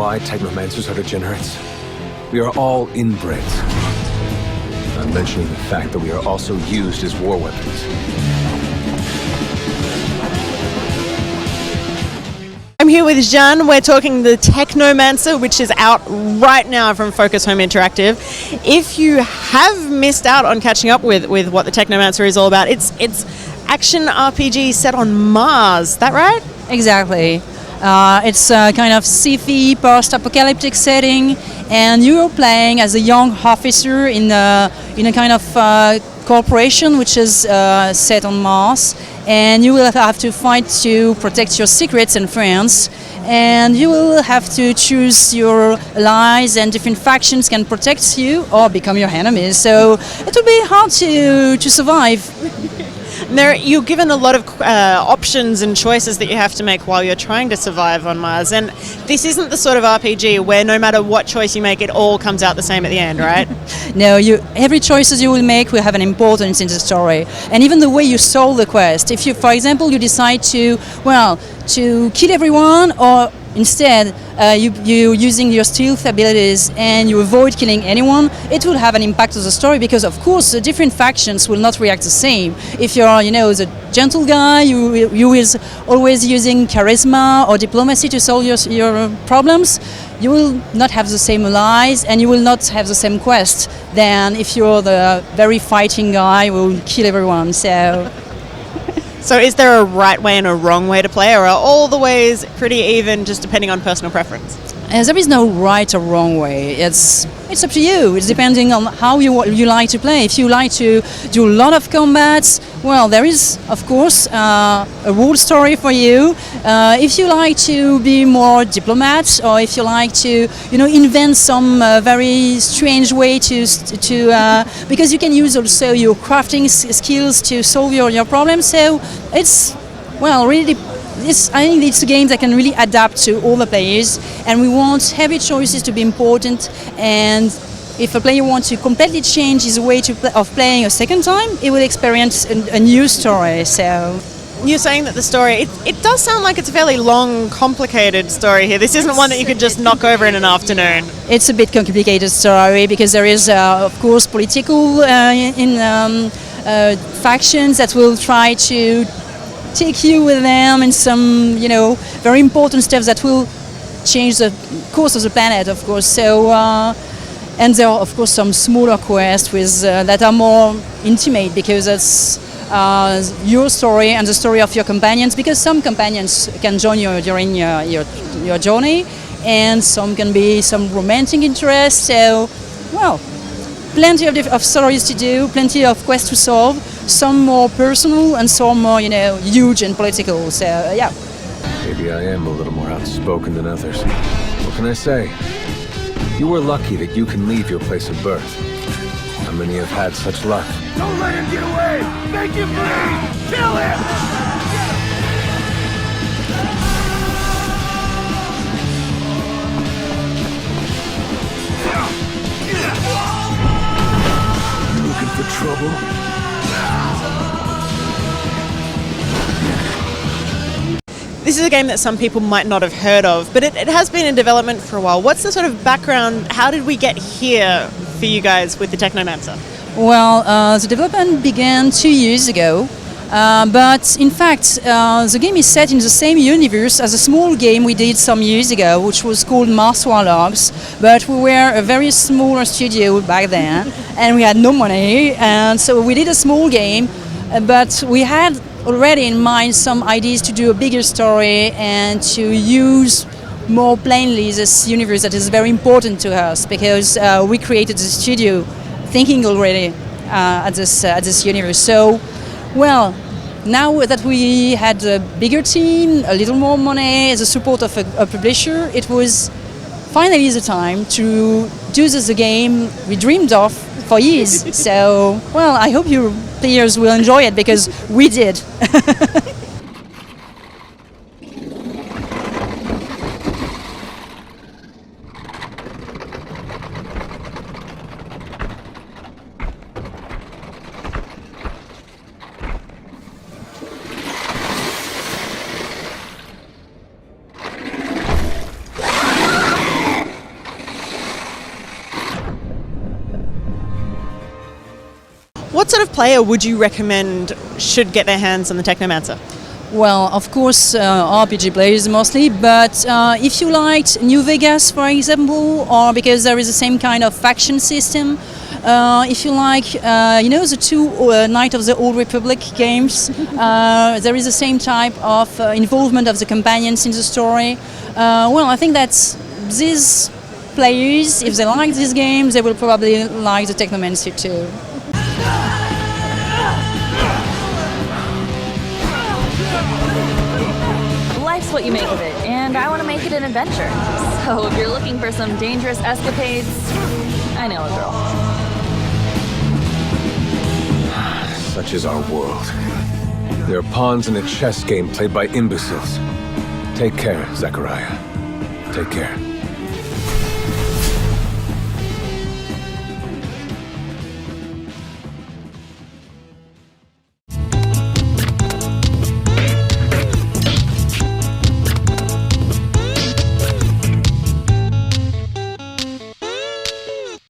why Technomancers are degenerates? We are all inbreds. Not mentioning the fact that we are also used as war weapons. I'm here with Jean. We're talking the Technomancer, which is out right now from Focus Home Interactive. If you have missed out on catching up with what the Technomancer is all about, it's action RPG set on Mars. Is that right? Exactly. It's a kind of sci-fi post-apocalyptic setting, and you're playing as a young officer in a kind of corporation which is set on Mars, and you will have to fight to protect your secrets and friends, and you will have to choose your allies, and different factions can protect you or become your enemies, so it will be hard to survive. You're given a lot of options and choices that you have to make while you're trying to survive on Mars, and this isn't the sort of RPG where no matter what choice you make, it all comes out the same at the end, right? No, every choices you will make will have an importance in the story, and even the way you solve the quest. If you, for example, you decide to kill everyone, or instead you using your stealth abilities and you avoid killing anyone, it will have an impact on the story, because of course the different factions will not react the same. If you're the gentle guy, you is always using charisma or diplomacy to solve your problems, you will not have the same allies and you will not have the same quest than if you're the very fighting guy who will kill everyone. So is there a right way and a wrong way to play, or are all the ways pretty even, just depending on personal preference? There is no right or wrong way. It's up to you. It's depending on how you like to play. If you like to do a lot of combats, well, there is, of course, a rule story for you. If you like to be more diplomat, or if you like to, invent some very strange way because you can use also your crafting skills to solve your problems. So it's, well, really. I think it's a game that can really adapt to all the players, and we want heavy choices to be important, and if a player wants to completely change his way of playing a second time, he will experience a new story. So you're saying that the story, it does sound like it's a fairly long, complicated story here. This isn't one that you could just knock over in an afternoon. It's a bit complicated story, because there is, of course, political factions that will try to take you with them in some, very important steps that will change the course of the planet, of course. So, and there are, of course, some smaller quests that are more intimate, because that's your story and the story of your companions, because some companions can join you during your journey, and some can be some romantic interest. So, well, plenty of stories to do, plenty of quests to solve, some more personal and some more, huge and political. So, yeah. Maybe I am a little more outspoken than others. What can I say? You were lucky that you can leave your place of birth. How many have had such luck? Don't let him get away! Make him bleed! Kill him! For trouble? This is a game that some people might not have heard of, but it has been in development for a while. What's the sort of background? How did we get here for you guys with the Technomancer? Well, the development began 2 years ago, but in fact the game is set in the same universe as a small game we did some years ago, which was called Mars Warlogs, but we were a very smaller studio back then and we had no money, and so we did a small game, but we had already in mind some ideas to do a bigger story and to use more plainly this universe that is very important to us, because we created the studio thinking already at this universe. So, well, now that we had a bigger team, a little more money, the support of a publisher, it was finally the time to do this game we dreamed of for years. So, well, I hope your players will enjoy it, because we did. What sort of player would you recommend should get their hands on the Technomancer? Well, of course, RPG players mostly, but if you liked New Vegas, for example, or because there is the same kind of faction system, if you like, the two Knight of the Old Republic games, there is the same type of involvement of the companions in the story. I think that these players, if they like these games, they will probably like the Technomancer too. Life's what you make of it, and I want to make it an adventure. So if you're looking for some dangerous escapades, I know a girl. Such is our world. They're pawns in a chess game played by imbeciles. Take care, Zachariah. Take care.